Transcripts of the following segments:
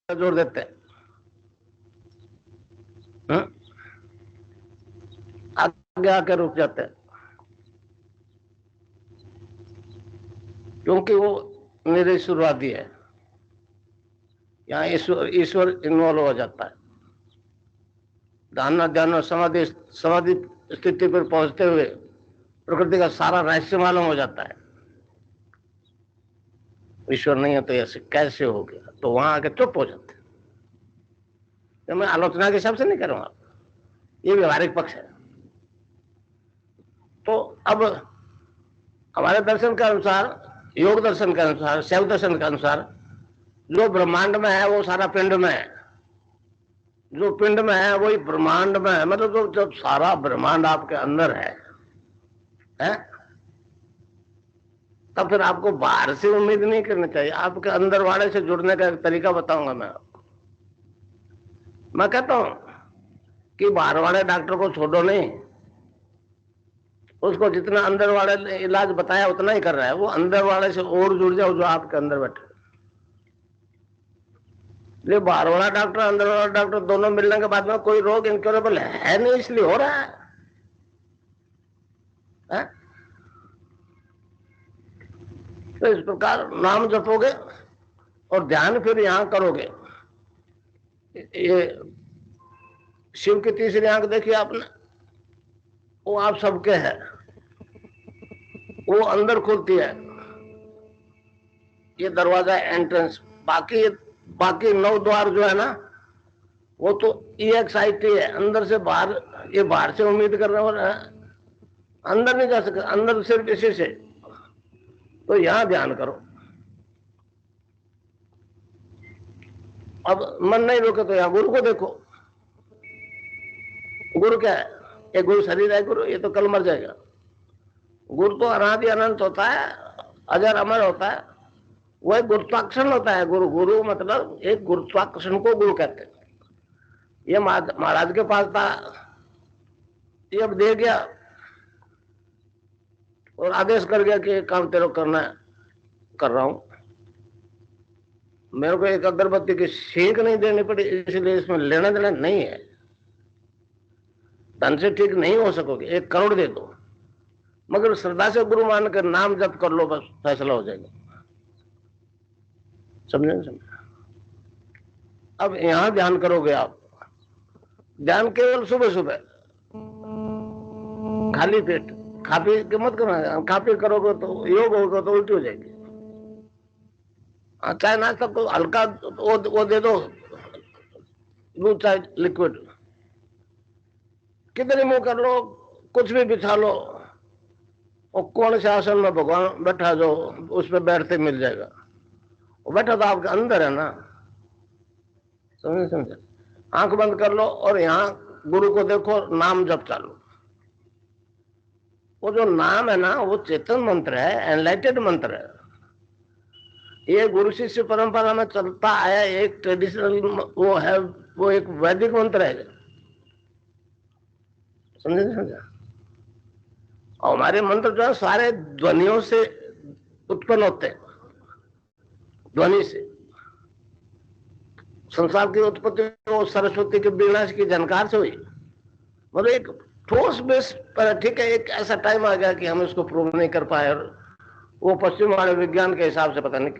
जोड़ देते हैं, आगे आके रुक जाते हैं, क्योंकि वो निरीश्वरवादी है। यहाँ ईश्वर इन्वॉल्व हो जाता है। ध्यान समाधि समाधि स्थिति पर पहुंचते हुए प्रकृति का सारा रहस्य मालूम हो जाता है। ईश्वर नहीं है तो ऐसे कैसे हो गया, तो वहां आके चुप हो जाते हैं। तो मैं आलोचना के हिसाब से नहीं करूंगा, ये व्यवहारिक पक्ष है। तो अब हमारे दर्शन के अनुसार, योग दर्शन के अनुसार, शैव दर्शन के अनुसार, जो ब्रह्मांड में है वो सारा पिंड में है, जो पिंड में है वही ब्रह्मांड में है। मतलब जो जब सारा ब्रह्मांड आपके अंदर है, तब फिर आपको बाहर से उम्मीद नहीं करनी चाहिए। आपके अंदर वाले से जुड़ने का एक तरीका बताऊंगा मैं आपको। मैं कहता हूं कि बाहर वाले डॉक्टर को छोड़ो नहीं, उसको जितना अंदर वाले ने इलाज बताया उतना ही कर रहा है। वो अंदर वाले से और जुड़ जाओ जो आपके अंदर बैठे। ये बाहर वाला डॉक्टर अंदर वाला डॉक्टर दोनों मिलने के बाद में कोई रोग इनक्योरेबल है नहीं, इसलिए हो रहा है। तो इस प्रकार नाम जपोगे और ध्यान फिर यहां करोगे। ये शिव की तीसरी आंख देखी आपने, वो आप सबके है, वो अंदर खुलती है। ये दरवाजा एंट्रेंस। बाकी 9 द्वार जो है ना, वो तो EXIT है, अंदर से बाहर। ये बाहर से उम्मीद कर रहे हो, अंदर नहीं जा सकते, अंदर सिर्फ इसी से। तो यहां ध्यान करो। अब मन नहीं रोके तो यहां गुरु को देखो। गुरु क्या है? ये गुरु शरीर है गुरु, ये तो कल मर जाएगा। गुरु तो अनादि अनंत होता है, अजर अमर होता है। वह गुरुत्वाकर्षण होता है। गुरु मतलब एक गुरुत्वाकर्षण को गुरु कहते हैं। ये महाराज के पास था, ये अब दे गया और आदेश कर गया कि काम तेरे को करना है, कर रहा हूं। मेरे को एक अगरबत्ती की सीख नहीं देनी पड़ी, इसलिए इसमें लेना देना नहीं है। धन से ठीक नहीं हो सकोगे, 1 करोड़ दे दो, मगर श्रद्धा से गुरु मान कर नाम जप कर लो, बस फैसला हो जाएगा। समझे? अब यहां ध्यान करोगे आप। ध्यान केवल सुबह सुबह खाली पेट, खा पी के मत करना। खा पी करोगे तो योग होगा तो उल्टी हो जाएगी। चाहे नाश्ता को हल्का वो दे दो, दूध चाहे लिक्विड, कितने मुंह कर लो, कुछ भी बिछा लो, और कौन से आसन में भगवान बैठा जो उस पर बैठते मिल जाएगा। वो बैठा तो आपके अंदर है ना। समझे? आंख बंद कर लो और यहाँ गुरु को देखो, नाम जप चालू। वो जो नाम है ना, वो चेतन मंत्र है, एनलाइटेड मंत्र है। ये गुरु शिष्य परंपरा में चलता आया एक ट्रेडिशनल वो है, वो एक वैदिक मंत्र है। समझे? और हमारे मंत्र जो है सारे ध्वनियों से उत्पन्न होते हैं, ध्वनि से। संसार की उत्पत्ति वो सरस्वती के वीणा की झनकार से हुई। मतलब एक ठोस बेस पर, ठीक है, एक ऐसा टाइम आ गया कि हम इसको प्रूव नहीं कर पाए, और वो पश्चिम वाले विज्ञान के हिसाब से पता नहीं,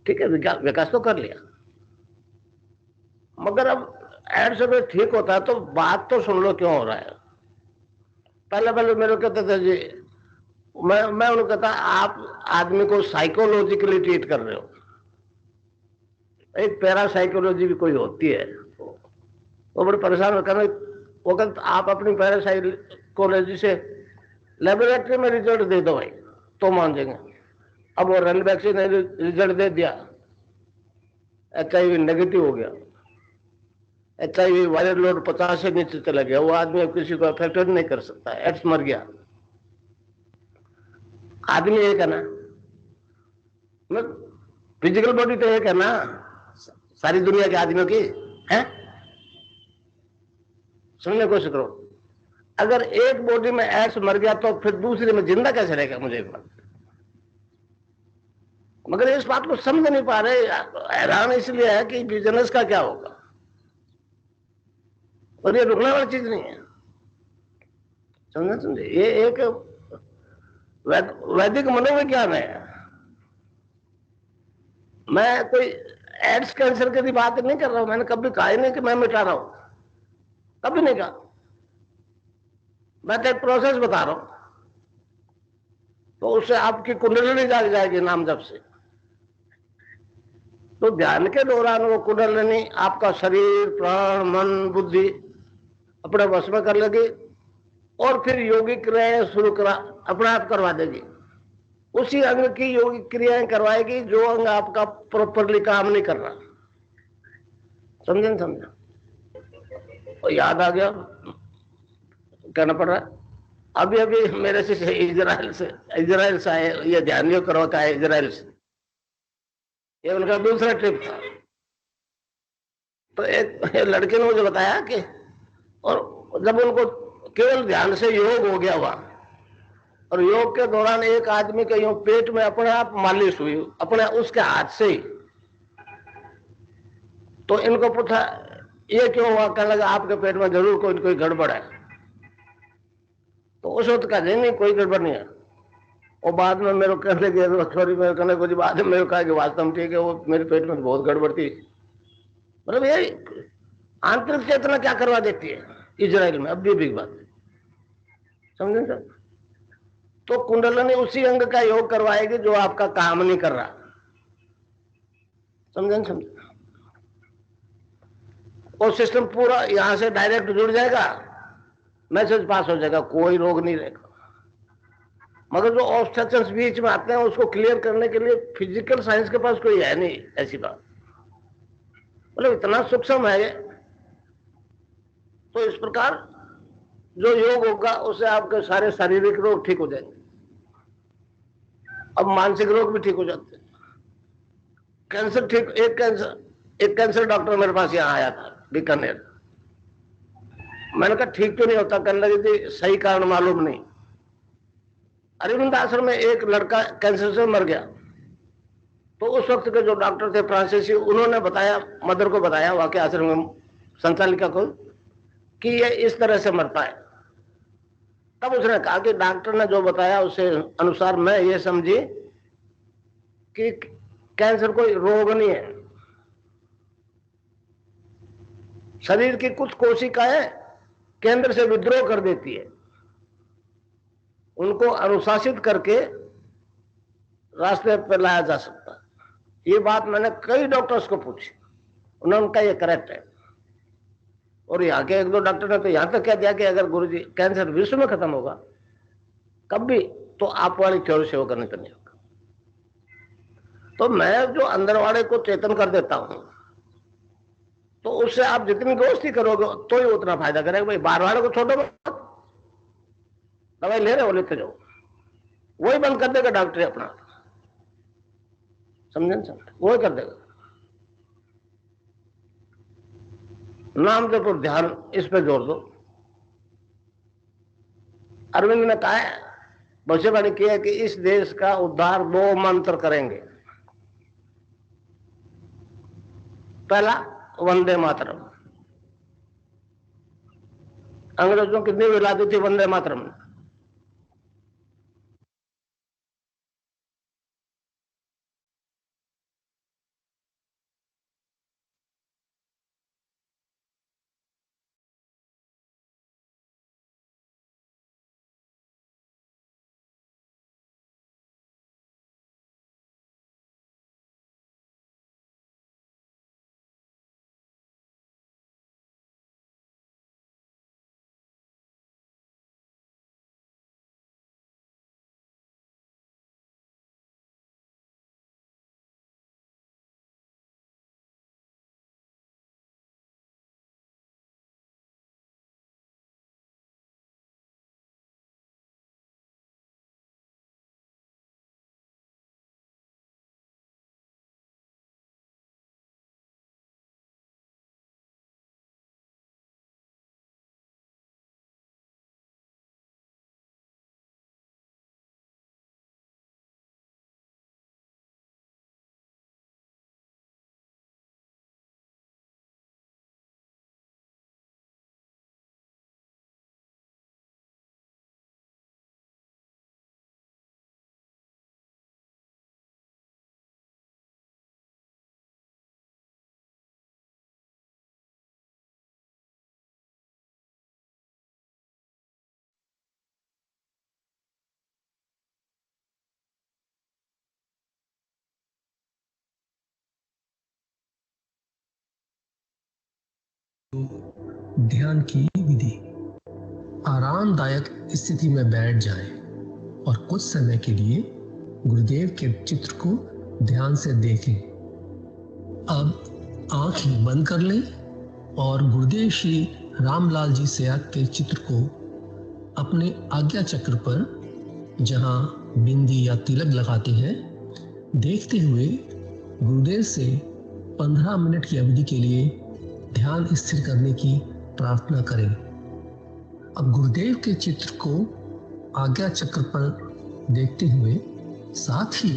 ठीक है, विकास तो कर लिया, मगर अब एड से ठीक होता है तो बात तो सुन लो क्यों हो रहा है। पहले मेरे को कहते थे जी, मैं उनको कहता, आप आदमी को साइकोलॉजिकली ट्रीट कर रहे हो। एक पैरासाइकोलॉजी भी कोई होती है, वो बड़े परेशान करने। वो कहते आप अपनी पैरासाइकोलॉजी से लेबोरेटरी में रिजल्ट दे दो भाई, तो मान जाएंगे। अब वो रन वैक्सीन ने रिजल्ट दे दिया, HIV नेगेटिव हो गया, HIV वायरल लोड 50 से नीचे चला गया, वो आदमी अब किसी को अफेक्टेड नहीं कर सकता, एड्स मर गया। आदमी एक है ना, फिजिकल बॉडी तो एक है ना सारी दुनिया के आदमियों की है। सुनने की कोशिश करो, अगर एक बॉडी में एड्स मर गया तो फिर दूसरे में जिंदा कैसे रहेगा? मुझे एक बात, मगर इस बात को समझ नहीं पा रहे। हैरान इसलिए है कि बिजनेस का क्या होगा, और ये रुकने वाली चीज नहीं है। समझे? ये एक वैदिक मनोविज्ञान है। मैं कोई एड्स कैंसर की बात नहीं कर रहा हूं। मैंने कभी कहा ही नहीं कि मैं मिटा रहा हूं, कभी नहीं कहा। मैं तो एक प्रोसेस बता रहा हूं। तो उससे आपकी कुंडलिनी जाग जाएगी नाम जब से। तो ध्यान के दौरान वो कुंडलिनी आपका शरीर, प्राण, मन, बुद्धि अपने वश में कर लेगी, और फिर योगिक क्रियाएं शुरू करा अपने आप करवा देगी। उसी अंग की योगिक क्रियाएं करवाएगी जो अंग आपका प्रॉपरली काम नहीं कर रहा। समझे नहीं समझे? और याद आ गया, कहना पड़ रहा है। अभी अभी मेरे से इजराइल से आए, ये ध्यान योग करवा का है इजराइल से। ये उनका दूसरा ट्रिप था। तो एक लड़के ने मुझे बताया कि, और जब उनको केवल ध्यान से योग हो गया हुआ, और योग के दौरान एक आदमी के यूं पेट में अपने आप मालिश हुई, अपने उसके हाथ से ही। तो इनको पूछा ये क्यों हुआ? कहने लगा आपके पेट में जरूर कोई कोई गड़बड़ है। तो उस वक्त कहा नहीं कोई गड़बड़ नहीं है। और बाद में मेरे को कहने लगे, सॉरी, मेरे कहने को बाद में मेरे को कहा कि वास्तव में ठीक है, वो मेरे पेट में बहुत गड़बड़ थी। मतलब ये आंतरिक चेतना क्या करवा देती है इजराइल में, अब भी बिग बात। समझे सर? तो कुंडलिनी उसी अंग का योग करवाएगी जो आपका काम नहीं कर रहा। समझे? समझे? और सिस्टम पूरा यहां से डायरेक्ट जुड़ जाएगा, मैसेज पास हो जाएगा, कोई रोग नहीं रहेगा। मगर जो ऑब्स्ट्रक्शंस बीच में आते हैं उसको क्लियर करने के लिए फिजिकल साइंस के पास कोई है नहीं ऐसी बात। मतलब इतना सूक्ष्म है ये। तो इस प्रकार जो योग होगा उससे आपके सारे शारीरिक रोग ठीक हो जाएंगे। अब मानसिक रोग भी ठीक हो जाते हैं। कैंसर ठीक, एक कैंसर डॉक्टर मेरे पास यहाँ आया था बीकानेर। मैंने कहा ठीक क्यों नहीं होता? कहने लगे थी सही कारण मालूम नहीं। अरविंद आश्रम में एक लड़का कैंसर से मर गया। तो उस वक्त के जो डॉक्टर थे फ्रांसीसी, उन्होंने बताया, मदर को बताया, वहां के आश्रम में संचालिका को, कि ये इस तरह से मरता है। तब उसने कहा कि डॉक्टर ने जो बताया उससे अनुसार मैं ये समझी कि कैंसर कोई रोग नहीं है। शरीर की कुछ कोशिकाएं केंद्र से विद्रोह कर देती है, उनको अनुशासित करके रास्ते पर लाया जा सकता है। ये बात मैंने कई डॉक्टर्स को पूछी, उन्होंने कहा ये करेक्ट है। और यहाँ के एक दो डॉक्टर ने तो यहां तक कह दिया कि अगर गुरुजी कैंसर विश्व में खत्म होगा कभी, तो आप वाली थ्योरी से होकर नहीं होगा। तो मैं जो अंदर वाले को चेतन कर देता हूं, तो उससे आप जितनी दोस्ती करोगे तो ही उतना फायदा करेगा। भाई बाहर वाले को छोड़ो मत, दवाई ले रहे हो लेते जाओ, वही बंद कर देगा डॉक्टर अपना। समझे? समझे? वही कर देगा। नाम जप और ध्यान, इस पे जोर दो। अरविंद ने कहा है, भविष्यवाणी की है कि इस देश का उद्धार दो मंत्र करेंगे। पहला वंदे मातरम। अंग्रेजों की नींव हिला दी थी वंदे मातरम ने। ध्यान की विधि। आरामदायक स्थिति में बैठ जाएं और कुछ समय के लिए गुरुदेव के चित्र को ध्यान से देखें। अब आंखें बंद कर लें और गुरुदेव श्री रामलाल जी सेया के चित्र को अपने आज्ञा चक्र पर, जहां बिंदी या तिलक लगाते हैं, देखते हुए गुरुदेव से 15 मिनट की अवधि के लिए ध्यान स्थिर करने की प्रार्थना करें। अब गुरुदेव के चित्र को आज्ञा चक्र पर देखते हुए साथ ही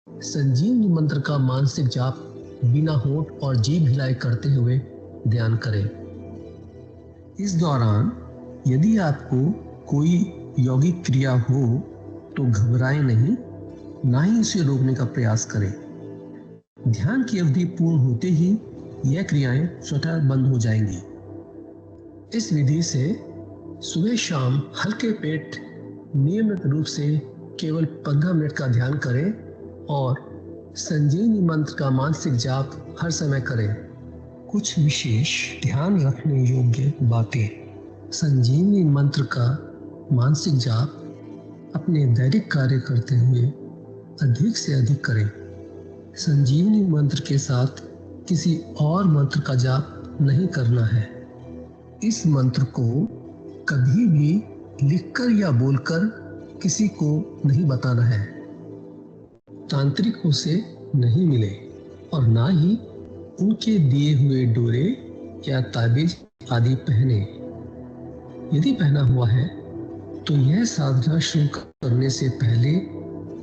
संजीवनी मंत्र का मानसिक जाप बिना होंठ और जीभ हिलाए करते हुए ध्यान करें। इस दौरान यदि आपको कोई यौगिक क्रिया हो तो घबराएं नहीं, ना ही इसे रोकने का प्रयास करें। ध्यान की अवधि पूर्ण होते ही यह क्रियाएं स्वतः बंद हो जाएंगी। इस विधि से सुबह शाम हल्के पेट नियमित रूप से केवल 15 मिनट का ध्यान करें और संजीवनी मंत्र का मानसिक जाप हर समय करें। कुछ विशेष ध्यान रखने योग्य बातें। संजीवनी मंत्र का मानसिक जाप अपने दैनिक कार्य करते हुए अधिक से अधिक करें। संजीवनी मंत्र के साथ किसी और मंत्र का जाप नहीं करना है। इस मंत्र को कभी भी लिखकर या बोलकर किसी को नहीं बताना है। तांत्रिकों से नहीं मिले और ना ही उनके दिए हुए डोरे या ताबीज आदि पहने। यदि पहना हुआ है तो यह साधना शुरू करने से पहले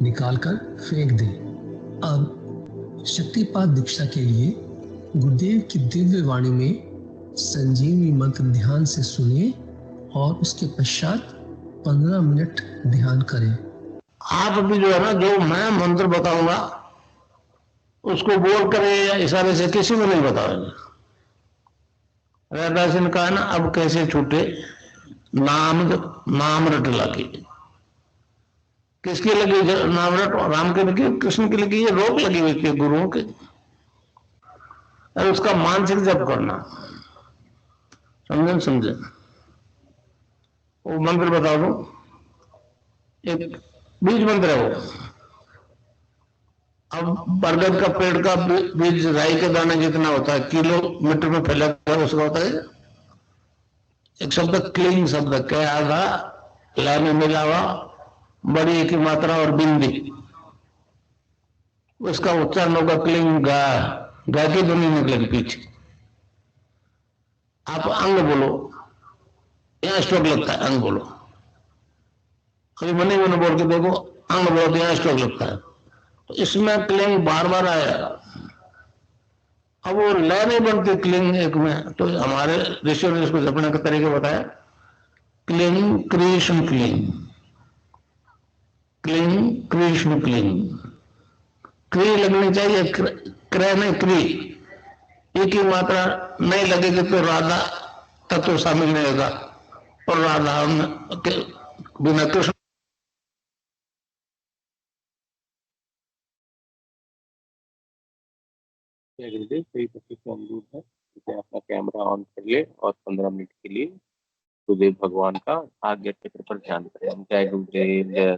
निकालकर फेंक दें। अब शक्तिपात दीक्षा के लिए गुरुदेव की दिव्य वाणी में संजीवनी मंत्र ध्यान से सुनिए और उसके पश्चात 15 मिनट ध्यान करें। आप अभी जो है ना, जो मैं मंत्र बताऊंगा उसको बोल कर या इशारे से किसी को नहीं बताओगे। रैदास ने कहा ना, अब कैसे छूटे नाम नाम रट लगी। किसकी लगी नाम रट? राम की लगी, कृष्ण की लगी, ये रोक लगी हुई थी गुरुओं के। और उसका मानसिक जप करना, समझे? वो मंत्र बता दो, एक बीज मंत्र है वो। अब बरगद का पेड़ का बीज राई के दाने जितना होता है, किलोमीटर में फैला हुआ उसका होता है। एक शब्द क्लीन शब्द क्या आधा लय में मिला हुआ, बड़ी की मात्रा और बिंदी, उसका उच्चारण होगा क्लीन गा। गा की ध्वनि निकलेगी पीछे। आप अंग बोलो, यहाँ स्ट्रोक लगता है, अंग बोलो। कभी मनी मैंने बोल के देखो, अंग बोलो तो यहाँ स्ट्रोक लगता है। तो इसमें क्लिंग बार बार आएगा। अब वो लय नहीं बनती क्लिंग एक में, तो हमारे ऋषियों ने इसको जपने का तरीके बताया। Cling Krishna cling, cling Krishna cling. क्री लगनी चाहिए, क्रय नहीं क्री। एक ही मात्रा नहीं लगेगी तो राधा तत्व शामिल नहीं होगा, और राधा के बिना कृष्ण। गुरुदेव सही तरीके से अनुरोध है कि अपना कैमरा ऑन कर ले और 15 मिनट के लिए गुरुदेव भगवान का आज्ञा चक्र पर ध्यान करें। जय गुरुदेव, जय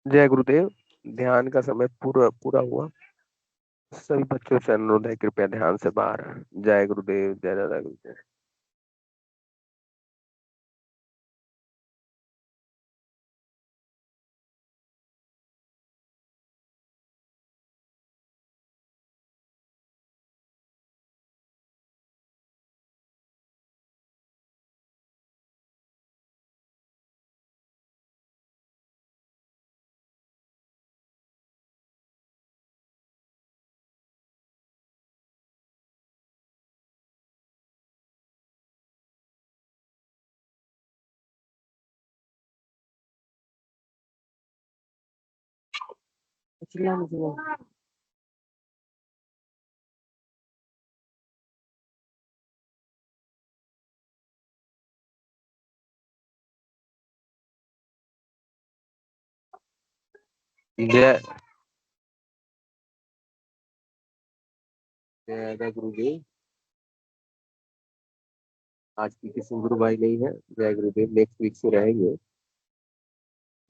जय गुरुदेव। ध्यान का समय पूरा पूरा हुआ। सभी बच्चों से अनुरोध है कृपया ध्यान से बाहर आएं। जय गुरुदेव, जय दादा गुरुदेव। चिल्ला मत, चिल्ला। जय जय दादा गुरुदेव। आज की किसी गुरु भाई नहीं है। जय गुरुदेव। नेक्स्ट वीक से रहेंगे।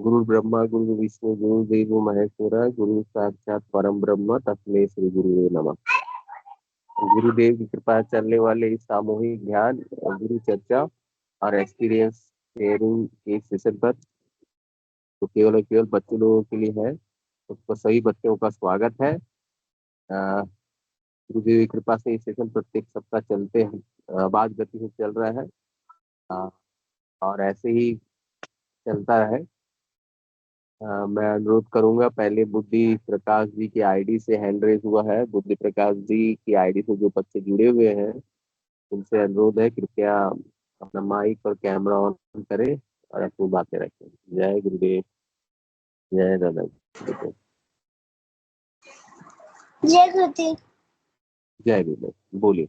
गुरु ब्रह्मा गुरु विष्णु गुरु देव महेश्वरा गुरु साक्षात परम ब्रह्म तस्मै श्री गुरुवे नमः। गुरुदेव की कृपा से चलने वाले इस सामूहिक ध्यान और गुरु चर्चा और एक्सपीरियंस शेयरिंग के सेशन पर तो केवल और केवल बच्चे लोगों के लिए है। तो सभी बच्चों का स्वागत है। अ, गुरुदेव की कृपा से ये सेशन प्रत्येक सप्ताह चलते हैं। बात गति से चल रहा है। अ, और ऐसे ही चलता रहे। मैं अनुरोध करूंगा, पहले बुद्धि प्रकाश जी की आईडी से हैंड रेज हुआ है। बुद्धि प्रकाश जी की आईडी से जो बच्चे जुड़े हुए हैं उनसे अनुरोध है कृपया अपना माइक और कैमरा ऑन करें और अपनी बातें रखें। जय गुरुदेव, जय दादा गुरुदेव, जय गुरुदेव। जय गुरुदेव। बोलिए।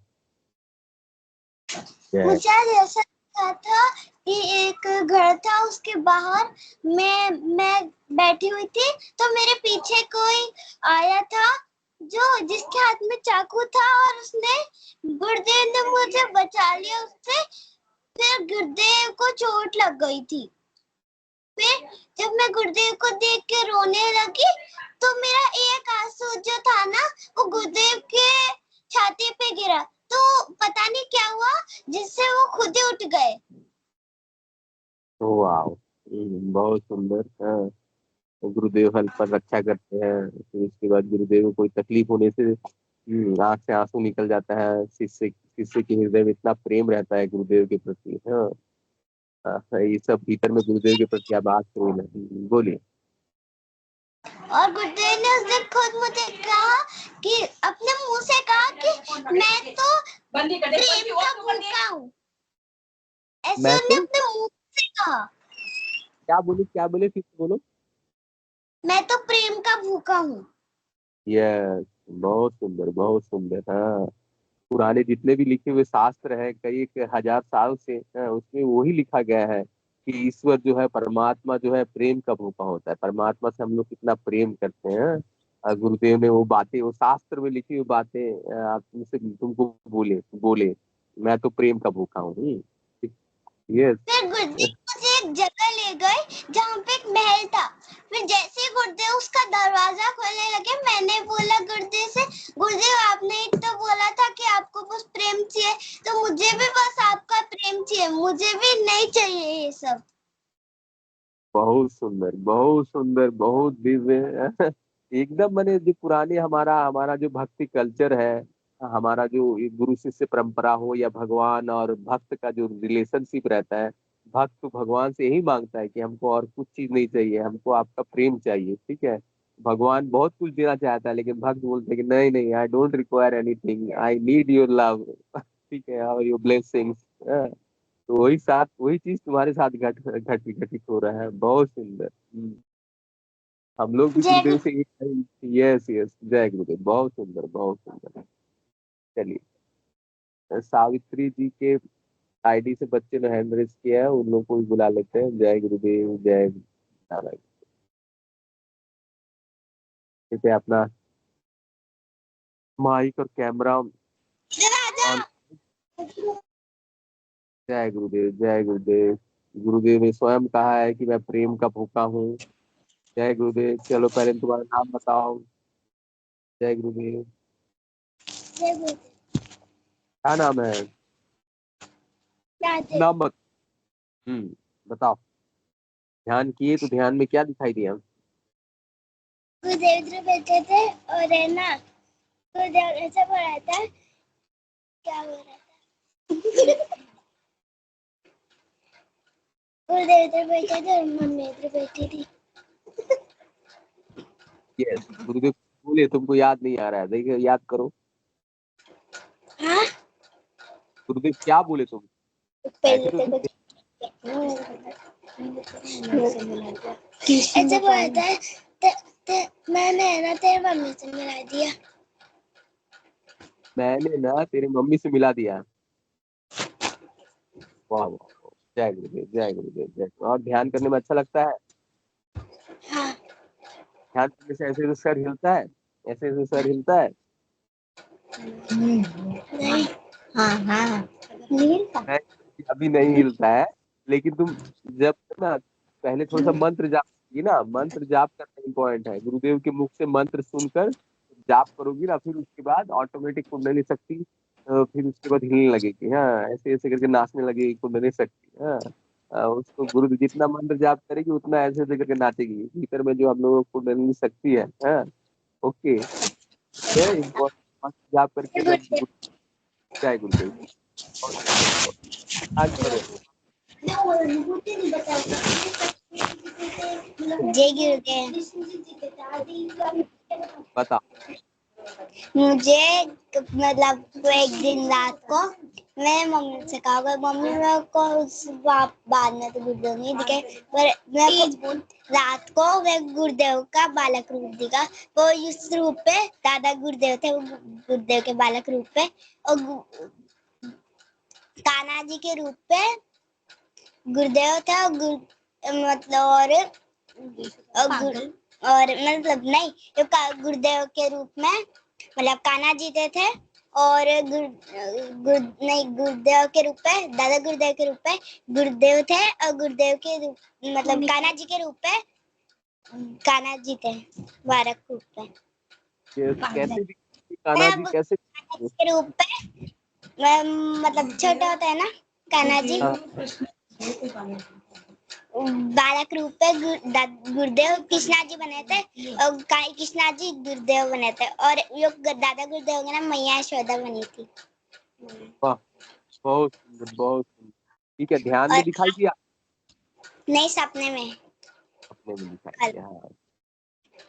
जय। मुझे आज ऐसा लगा था कि एक घर था, उसके बाहर मैं बैठी हुई थी तो मेरे पीछे कोई आया था जो जिसके हाथ में चाकू था और उसने गुरुदेव ने मुझे बचा लिया उससे। फिर गुरुदेव को चोट लग गई थी। फिर जब मैं गुरुदेव को देख के रोने लगी तो मेरा एक आंसू जो था ना वो गुरुदेव के छाती पे गिरा। तो पता नहीं क्या हुआ जिससे वो खुद ही उठ गए। वाह, बहुत सुंदर। हाँ, तो गुरुदेव हल पर रक्षा करते हैं। फिर उसके बाद गुरुदेव को कोई तकलीफ होने से आंख से आंसू निकल जाता है। शिष्य शिष्य के हृदय में इतना प्रेम रहता है गुरुदेव के प्रति। हाँ, ये सब भीतर में गुरुदेव के प्रति आभार प्रेम है। बोलिए। और गुरुदेव ने उस दिन खुद मुझे कहा कि अपने मुंह से कहा कि मैं तो प्रेम का भूखा हूँ। ऐसे मैं उन्होंने तो अपने मुंह से कहा, क्या बोले फिर से बोलो। मैं तो प्रेम का भूखा हूँ। यस, बहुत सुंदर, बहुत सुंदर। हाँ, पुराने जितने भी लिखे हुए शास्त्र हैं कई एक हजार साल से, उसमें वही लिखा गया है कि ईश्वर जो है, परमात्मा जो है प्रेम का भूखा होता है। परमात्मा से हम लोग कितना प्रेम करते हैं। गुरुदेव ने वो बातें, वो शास्त्र में लिखी हुई बातें तुमसे तुमको बोले बोले मैं तो प्रेम का भूखा हूँ। यस। फिर गुरुदेव मुझे एक जगह ले गए जहाँ पे एक महल था। फिर जैसे ही गुरुदेव उसका दरवाजा खोलने लगे मैंने बोला गुरुदेव से, गुरुदेव आपने ही तो बोला था कि आपको बस प्रेम चाहिए, तो मुझे भी बस आपका प्रेम चाहिए, मुझे भी नहीं चाहिए ये सब। बहुत सुंदर, बहुत सुंदर, बहुत दिव्य। एकदम मैंने जो पुराने हमारा हमारा जो भक्ति कल्चर है, हमारा जो ये गुरु शिष्य परंपरा हो या भगवान और भक्त का जो रिलेशनशिप रहता है, भक्त तो भगवान से यही मांगता है कि हमको और कुछ चीज नहीं चाहिए, हमको आपका प्रेम चाहिए। ठीक है, भगवान बहुत कुछ देना चाहता है लेकिन भक्त बोलते हैं कि नहीं नहीं, I don't require anything, I need your love. ठीक है, और योर ब्लेसिंग्स। तो वही चीज तुम्हारे साथ घटित हो रहा है। बहुत सुंदर। हम लोग भी जय गुरुदेव से एक। यस यस, जय गुरुदेव। बहुत सुंदर, बहुत सुंदर। चलिए, सावित्री जी के आईडी से बच्चे ने हैंड रेज किया है, उन लोग को भी बुला लेते हैं। जय गुरुदेव, जय नारायण। कृपया अपना माइक और कैमरा राजा। ऑन। जय गुरुदेव, जय गुरुदेव। गुरुदेव ने स्वयं कहा है कि मैं प्रेम का भूखा हूँ। जय गुरुदेव। चलो पहले तुम्हारा नाम बताओ। जय गुरुदेव। जय गुरुदेव। क्या नाम है? राधे। नाम बत बताओ। ध्यान किए तो ध्यान में क्या दिखाई दिया? गुरुदेव इधर बैठे थे और है ना गुरुदेव ऐसा बोल रहा था, क्या बोल रहा था गुरुदेव इधर बैठे थे और मम्मी इधर बैठी थी। यस, गुरुदेव बोले, तुमको याद नहीं आ रहा है, देखिए याद करो। हाँ गुरुदेव क्या बोले तुम? पहले ऐसे तो तो तुम कुछ ऐसे बोला था मैंने ना तेरी मम्मी से मिला दिया। मैंने ना तेरी मम्मी से मिला दिया। वाह वाह वाह। जय गुरुदेव, जय गुरुदेव, जय गुरुदेव। और ध्यान करने में अच्छा लगता है? हाँ ध्यान करने से ऐसे ऐसे सर हिलता है, ऐसे ऐसे सर हिलता है। नहीं। हाँ हाँ नहीं था। है, अभी नहीं हिलता है, लेकिन तुम जब ना पहले थोड़ा सा मंत्र जाप की ना, मंत्र जाप करना इम्पोर्टेंट है। गुरुदेव के मुख से मंत्र सुनकर जाप करोगी ना, फिर उसके बाद ऑटोमेटिक कुंडली शक्ति फिर उसके बाद हिलने लगेगी। हाँ, ऐसे ऐसे करके नाचने लगेगी कुंडली शक्ति। हाँ, उसको गुरु जितना मंत्र जाप करेगी उतना ऐसे ऐसे करके नाचेगी भीतर में जो हम लोगों को कुंडली शक्ति है। हाँ, ओके। ये इम्पोर्टेंट मंत्र जाप करके जब जय गुरुदेव। बहुत सुंदर, बहुत ध्यान करो। जय गुरुदेव। बता। मुझे मतलब एक दिन रात को मैं मम्मी से कहा अगर मम्मी मेरे को उस बाद में तो गुरुदेव नहीं दिखे पर मेरे को रात को वे गुरुदेव का बालक रूप दिखा। वो इस रूप पे दादा गुरुदेव थे, वो गुरुदेव के बालक रूप पे और कान्हा जी के रूप पे गुरुदेव था मतलब और मतलब नहीं तो गुरुदेव के रूप में मतलब कान्हा जी थे और नहीं गुरुदेव के रूप में दादा गुरुदेव के रूप में गुरुदेव थे और गुरुदेव के रूप मतलब कान्हा जी के रूप में कान्हा जी थे बालक रूप में। कैसे दिखती कान्हा जी, कैसे? कान्हा जी के रूप पे मतलब छोटा होता है ना कान्हा जी हाँ, बालक रूप पे गुरुदेव कृष्णा जी बने थे और कृष्णा जी गुरुदेव बने थे और ये दादा गुरुदेव के ना मैया यशोदा बनी थी। वाह, बहुत सुंदर, बहुत सुंदर। ठीक है, ध्यान में और दिखाई दिया? नहीं सपने में अपने में दिखाई कल। दिया। हाँ, और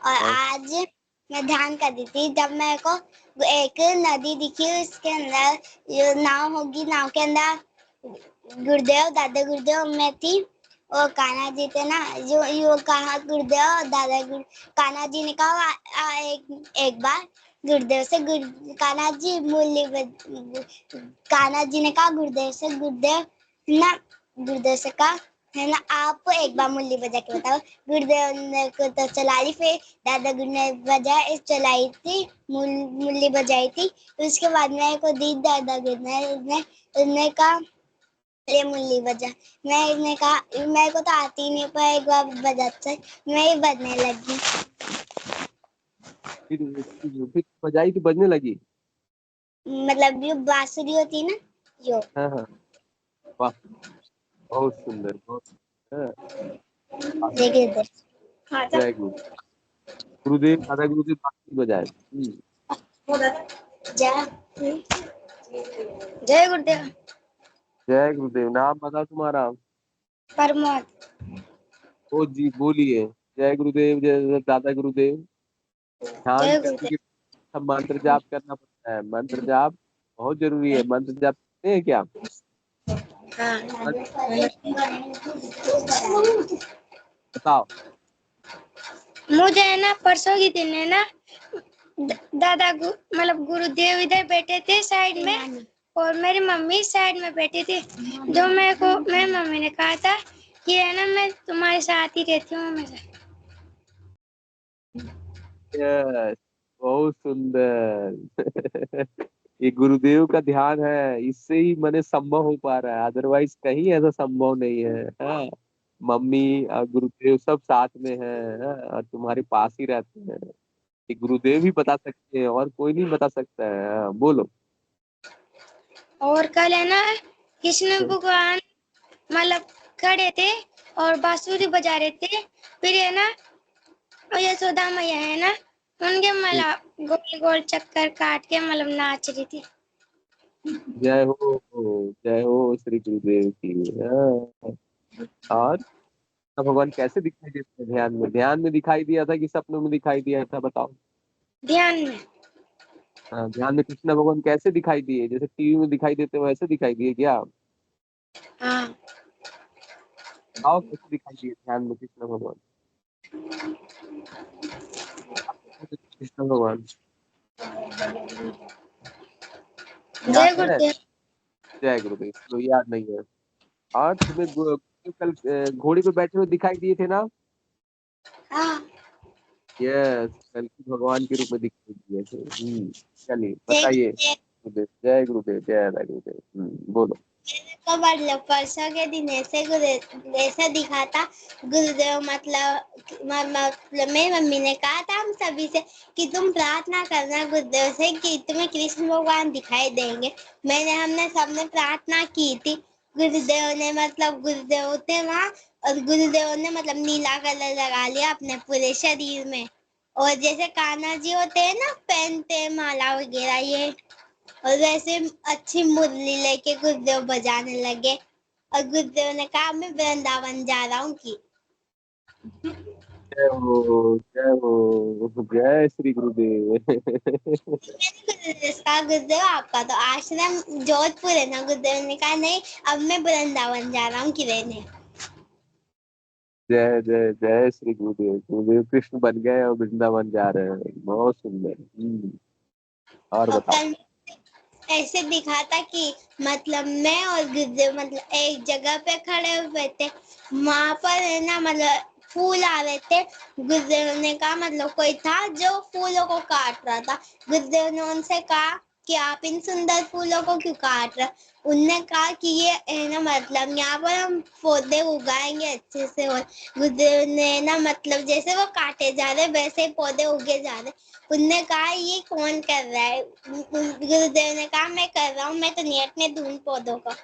बहुत आज मैं ध्यान कर रही थी जब मेरे को एक नदी दिखी उसके अंदर जो नाव होगी नाव के अंदर गुरुदेव दादा गुरुदेव मैं थी और कान्हा जी थे ना जो यो कहा गुरुदेव और दादा कान्हा जी ने कहा एक बार गुरुदेव से कान्हा जी कान्हा जी ने कहा गुरुदेव से गुरुदेव ना गुरुदेव से कहा है ना आप एक बार मुरली बजा के बताओ। गुरुदेव ने को तो चला ली फिर दादा गुरु ने बजाई चलाई थी मुरली बजाई थी उसके बाद मेरे को दी दादा गुरु ने कहा ये मुरली बजा। मैंने कहा मेरे को तो आती नहीं पर एक बार बजाते मैं ही बजने लगी। फिर बजाई तो बजने लगी। मतलब जो बांसुरी होती है ना जो। हाँ हाँ, वाह, बहुत सुंदर, बहुत। हाँ, देखिए इधर। हाँ जय गुरु गुरुदेव, दादा गुरुदेव बांसुरी बजाए। जय जय गुरुदेव। जय गुरुदेव। नाम बता तुम्हारा? प्रमोद। ओ जी, बोलिए। जय गुरुदेव, जय दादा गुरुदेव। ध्यान जय करने गुरुदेव। के सब मंत्र जाप करना पड़ता है। मंत्र जाप बहुत जरूरी है। मंत्र जाप करते हैं क्या? हाँ बताओ। मुझे है ना परसों की दिन है ना दादा मतलब गुरुदेव इधर बैठे थे साइड में और मेरी मम्मी साइड में बैठी थी जो मेरे को मेरी मम्मी ने कहा था कि है ना मैं तुम्हारे साथ ही रहती हूँ हमेशा। यस, बहुत सुंदर। ये गुरुदेव का ध्यान है, इससे ही मैंने संभव हो पा रहा है, अदरवाइज कहीं ऐसा संभव नहीं है। हाँ, मम्मी और गुरुदेव सब साथ में है और तुम्हारे पास ही रहते हैं। ये गुरुदेव ही बता सकते हैं और कोई नहीं बता सकता है। बोलो। और कल है ना कृष्ण भगवान मतलब खड़े थे और बांसुरी बजा रहे थे, फिर है ना और यशोदा मैया है ना उनके मतलब गोल गोल चक्कर काट के मतलब नाच रही थी। जय हो श्री गुरुदेव की। और भगवान कैसे दिखाई देते हैं? ध्यान में दिखाई दिया था कि सपनों में दिखाई दिया था, बताओ। ध्यान में। हाँ, ध्यान में कृष्ण भगवान कैसे दिखाई दिए? जैसे टीवी में दिखाई देते हैं वैसे दिखाई दिए क्या? हाँ आओ, कैसे दिखाई दिए ध्यान में कृष्ण भगवान? कृष्ण भगवान जय याद है? गुरुदेव। जय गुरुदेव। तो याद नहीं है। और तुम्हें कल घोड़े पे बैठे हुए दिखाई दिए थे ना? हाँ यस, कल की भगवान के रूप में दिखाई दिए थे। चलिए जय बताइए। गुरुदेव। गुरुदेव, जय गुरुदेव, जय गुरुदेव। बोलो। को मतलब परसों के दिन ऐसे गुरुदेव ऐसा दिखा था। गुरुदेव मतलब मेरी मम्मी ने कहा था हम सभी से कि तुम प्रार्थना करना गुरुदेव से कि तुम्हें कृष्ण भगवान दिखाई देंगे। हमने सबने प्रार्थना की थी। गुरुदेव ने मतलब गुरुदेव थे वहाँ और गुरुदेव ने मतलब नीला कलर लगा लिया अपने पूरे शरीर में, और जैसे कान्हा जी होते हैं ना पहनते माला वगैरह ये, और वैसे अच्छी मुरली लेके गुरुदेव बजाने लगे और गुरुदेव ने कहा मैं वृंदावन जा रहा हूँ की। जय हो, जय हो, जय श्री गुरुदेव। गुरुदेव आपका तो आश्रम जोधपुर है ना? गुरुदेव ने कहा नहीं, अब मैं वृंदावन जा रहा हूँ की रहने। जय जय जय श्री गुरुदेव। गुरुदेव कृष्ण बन गए और वृंदावन जा रहे हैं, बहुत सुंदर। और और बताओ। कल ऐसे दिखा था कि मतलब मैं और गुरुदेव मतलब एक जगह पे खड़े हुए थे, वहां पर है ना मतलब फूल आ रहे थे। गुरुदेव ने कहा मतलब कोई था जो फूलों को काट रहा था। गुरुदेव ने उनसे कहा कि आप इन सुंदर फूलों को क्यों काट रहे? उनने कहा कि ये है ना मतलब यहाँ पर हम पौधे उगाएंगे अच्छे से, और गुरुदेव ने ना मतलब जैसे वो काटे जा रहे वैसे ही पौधे उगे जा रहे। उनने कहा ये कौन कर रहा है? गुरुदेव ने कहा मैं कर रहा हूँ, मैं तो नहीं अपने धून पौधों का।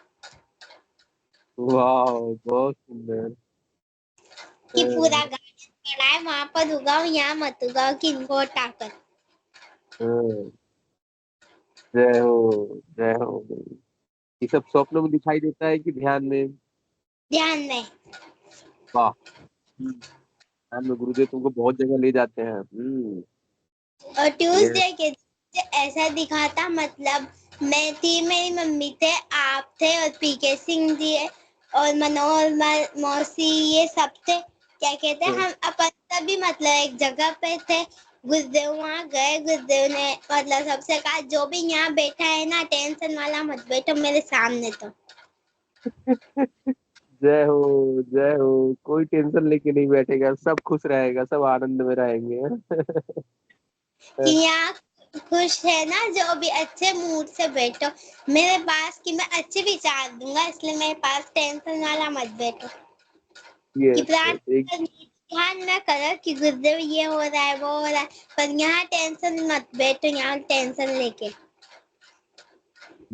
वाह, बहुत सुंदर। कि पूरा गार्डन पड़ा है वहां पर उगाओ, यहाँ मत उगाओ कि इनको हटाकर। हाँ, जय हो, जय हो। ये सब स्वप्नों में दिखाई देता है कि ध्यान में? ध्यान में। वाह। ध्यान में गुरुदेव तुमको बहुत जगह ले जाते हैं। और ये ट्यूसडे के दिन ऐसा दिखा था मतलब मैं थी, मेरी मम्मी थे, आप थे और पीके सिंह जी है और मनोहर मौसी ये सब थे। क्या कहते हैं हम अपन सभी मतलब एक जगह पे थे। गुरुदेव वहाँ गए, गुरुदेव ने मतलब सबसे कहा जो भी यहाँ बैठा है ना टेंशन वाला मत बैठो मेरे सामने। तो जय हो, जय हो। कोई टेंशन लेके नहीं बैठेगा, सब खुश रहेगा, सब आनंद में रहेंगे। कि यहाँ खुश है ना जो भी अच्छे मूड से बैठो मेरे पास, कि मैं अच्छे विचार दूंगा, इसलिए मेरे पास टेंशन वाला मत बैठो। कि एक प्रार्थना ध्यान न करो कि गुरुदेव ये हो रहा है वो हो रहा है, पर यहाँ टेंशन मत बैठो, यहाँ टेंशन लेके।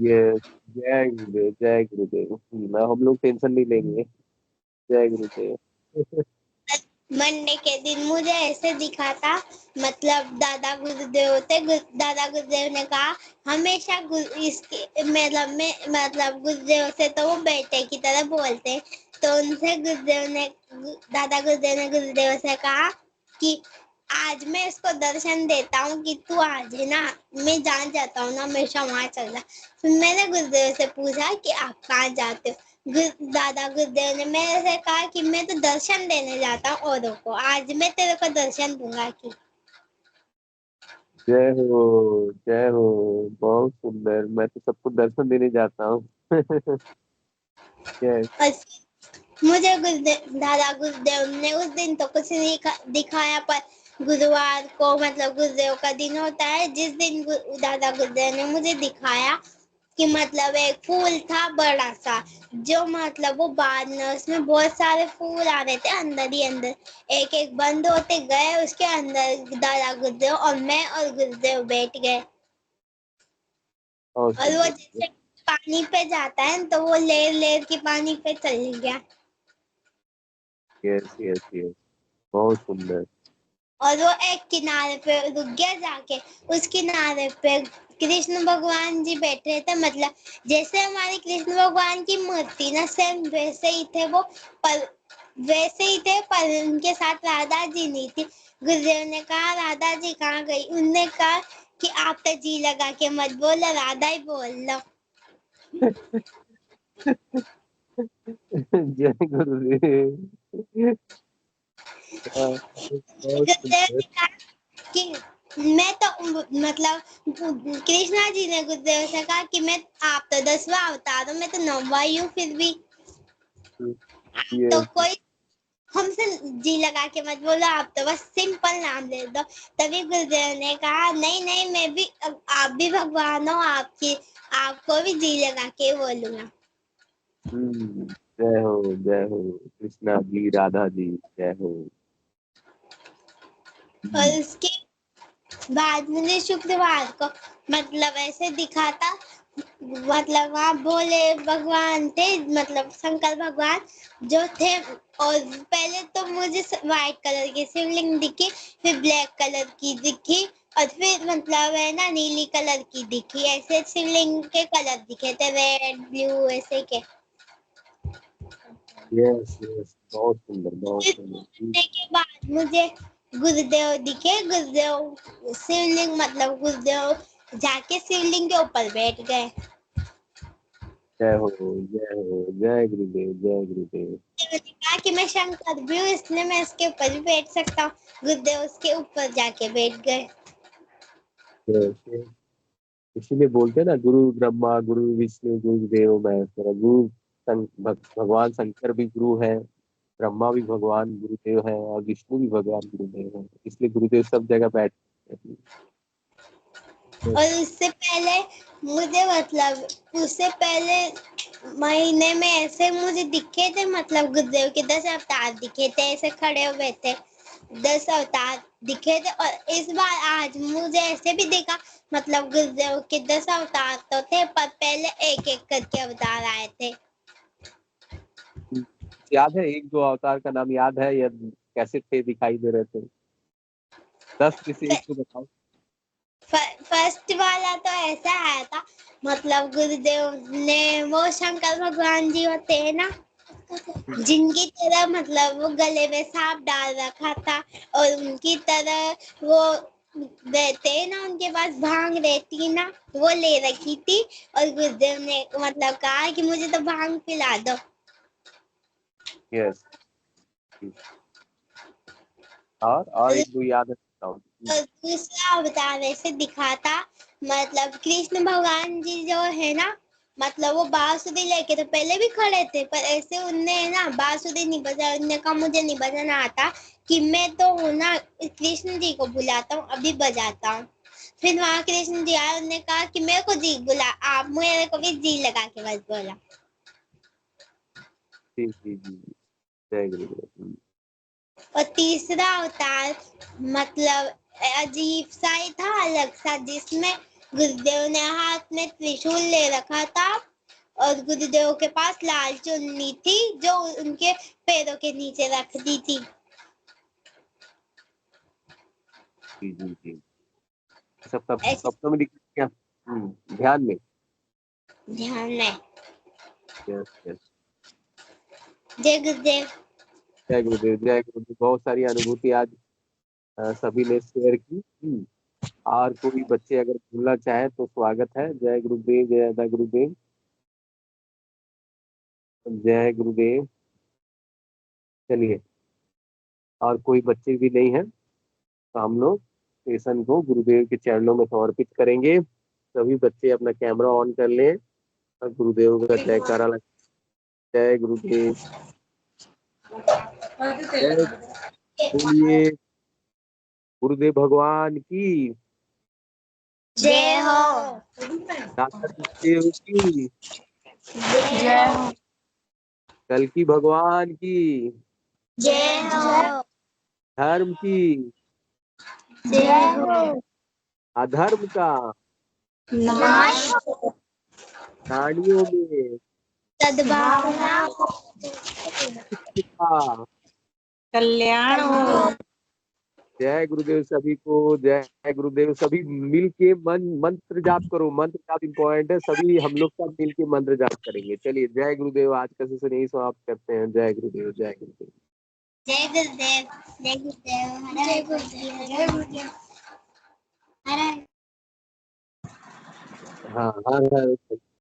ये जय गुरुदेव, जय गुरुदेव। ना हम लोग टेंशन नहीं लेंगे। जय गुरुदेव। मंडे के दिन मुझे ऐसे दिखा था मतलब दादा गुरुदेव थे। दादा गुरुदेव ने कहा हमेशा इसके मतलब गुरुदेव से तो वो बेटे की तरह बोलते, तो उनसे दादा गुरुदेव ने गुरुदेव से कहा कि आज मैं इसको दर्शन देता हूँ कि तू आज है ना, मैं जान जाता हूँ ना हमेशा वहाँ चल रहा। फिर मैंने गुरुदेव से पूछा कि आप कहाँ जाते हो? दादा गुरुदेव ने मेरे से कहा कि मैं तो दर्शन देने जाता हूँ औरों को, आज मैं तेरे को दर्शन दूंगा कि। जय हो, जय हो। बहुत सुंदर। मैं तो सबको दर्शन देने जाता हूँ। जय। मुझे दादा गुरुदेव ने उस दिन तो कुछ नहीं दिखाया, पर गुरुवार को मतलब गुरुदेव का दिन होता है जिस दिन दादा गुरुदेव ने मुझे दिखाया कि मतलब एक फूल था बड़ा सा, जो मतलब वो बाद में उसमें बहुत सारे फूल आ रहे थे अंदर ही अंदर, एक एक बंद होते गए उसके अंदर। दादा गुरुदेव और मैं और गुरुदेव बैठ गए, और और वो जैसे पानी पे जाता है तो वो लेर लेर की पानी पे चल गया। यस यस यस, बहुत सुंदर। और वो एक किनारे पे रुक गया, जाके उस किनारे पे कृष्ण भगवान जी बैठे थे, मतलब जैसे हमारे कृष्ण भगवान की मूर्ति ना सेम वैसे ही थे वो, पर उनके साथ राधा जी नहीं थी। गुरुदेव ने कहा राधा जी कहाँ गई? उनने कहा कि आप तो जी लगा के मत बोलो, राधा ही बोल लो। जय गुरुदेव। बहुत गुरुदेव सुंदर। ने कहा कि मैं तो मतलब कृष्णा जी ने गुरुदेव से कहा कि मैं, आप तो 10वां अवतार हो, मैं तो 9वां ही हूँ, फिर भी तो यस कोई हमसे जी लगा के मत बोलो, आप तो बस सिंपल नाम ले दो। तभी गुरुदेव ने कहा नहीं नहीं, मैं भी, आप भी भगवान हो, आपको भी जी लगा के बोलूंगा। जय हो कृष्णा जी, राधा जी, जय हो। और उसके बाद मुझे शुक्रवार को मतलब ऐसे दिखा था, मतलब वहाँ भोले भगवान थे, मतलब शंकर भगवान जो थे। और पहले तो मुझे व्हाइट कलर की शिवलिंग दिखी, फिर ब्लैक कलर की दिखी, और फिर मतलब है ना नीली कलर की दिखी। ऐसे शिवलिंग के कलर दिखे थे, रेड ब्लू ऐसे के। यस यस, बहुत सुंदर बहुत फिर सुंदर। के बाद मुझे गुरुदेव दिखे। गुरुदेव शिवलिंग, मतलब गुरुदेव जाके शिवलिंग के ऊपर बैठ गए। जय हो जय हो, जय गुरुदेव जय गुरुदेव। मैंने कहा कि मैं शंकर भी हूँ, इसलिए मैं इसके ऊपर भी बैठ सकता हूँ। गुरुदेव उसके ऊपर जाके बैठ गए। Yes, yes। इसीलिए बोलते हैं ना, गुरु ब्रह्मा गुरु विष्णु गुरुदेव महेश्वरा। भगवान शंकर भी गुरु है, ब्रह्मा भी भगवान गुरुदेव है, और विष्णु भी भगवान गुरुदेव है। इसलिए गुरुदेव सब जगह बैठते हैं। और उससे पहले मुझे, मतलब उससे पहले महीने में ऐसे मुझे दिखे थे, मतलब गुरुदेव के 10 अवतार दिखे थे, ऐसे खड़े हुए थे, 10 अवतार दिखे थे। और इस बार आज मुझे ऐसे भी देखा, मतलब गुरुदेव के 10 अवतार तो थे, पर पहले एक एक करके अवतार आए थे। याद है एक दो अवतार का नाम याद है, या कैसे थे, दिखाई दे रहे थे? 10 में से एक तो बताओ। फर्स्ट वाला तो ऐसा आया था, मतलब गुरुदेव ने, वो शंकर भगवान जी होते हैं ना, जिनकी तरह मतलब वो गले में सांप डाल रखा था, और उनकी तरह वो रहते हैं ना, उनके पास भांग रहती ना, वो ले रखी थी। और गुरुदेव ने मतलब कहा कि मुझे तो भांग पिला दो। यस। और एक दो याद है, बताओ। और दूसरा अवतार ऐसे दिखा था, मतलब कृष्ण भगवान जी जो है ना, मतलब वो बांसुरी लेके तो पहले भी खड़े थे, पर ऐसे उनने ना बांसुरी नहीं बजा, उनने कहा मुझे नहीं बजाना आता, कि मैं तो हूँ ना, कृष्ण जी को बुलाता हूँ, अभी बजाता हूँ। फिर वहाँ कृष्ण जी आए, उन्होंने कहा कि मेरे को जी बुला, आप मेरे को भी जी लगा के बस बोला। जी जी जी, जय गुरुदेव। और तीसरा अवतार मतलब अजीब सा ही था, अलग सा, जिसमें गुरुदेव ने हाथ में त्रिशूल ले रखा था, और गुरुदेव के पास लाल चुन्नी थी, जो उनके पैरों के नीचे रख दी थी। जी जी जी, सब सपनों में दिखा क्या? ध्यान में। ध्यान में। Yes yes. जय गुरुदेव। जय गुरुदेव जय गुरुदेव। बहुत सारी अनुभूति आज सभी ने शेयर की। और कोई बच्चे अगर बोलना चाहे तो स्वागत है। जय गुरुदेव जय दादा गुरुदेव, जय गुरुदेव। चलिए, और कोई बच्चे भी नहीं है तो हम लोग सेशन को गुरुदेव के चरणों में समर्पित करेंगे। सभी बच्चे अपना कैमरा ऑन कर लें और गुरुदेव का जयकारा लगा। जय गुरुदेव, जय, बोलिए गुरुदेव भगवान की जय हो। दाता देव की जय हो। कल्कि भगवान की जय हो। धर्म की जय हो। अधर्म का नाश हो। प्राणियों में सद्भावना हो। का कल्याण हो। जय गुरुदेव सभी को, जय गुरुदेव। सभी मिल के मंत्र जाप करो। मंत्र जाप इम्पोर्टेंट है, सभी हम लोग सब मिल के मंत्र जाप करेंगे। चलिए जय गुरुदेव। आज का सेशन यही समाप्त करते हैं। जय गुरुदेव, जय गुरुदेव। जय गुरुदेव। जय गुरुदेव। जय गुरुदेव। जय गुरुदेव। हर हाँ, हर हर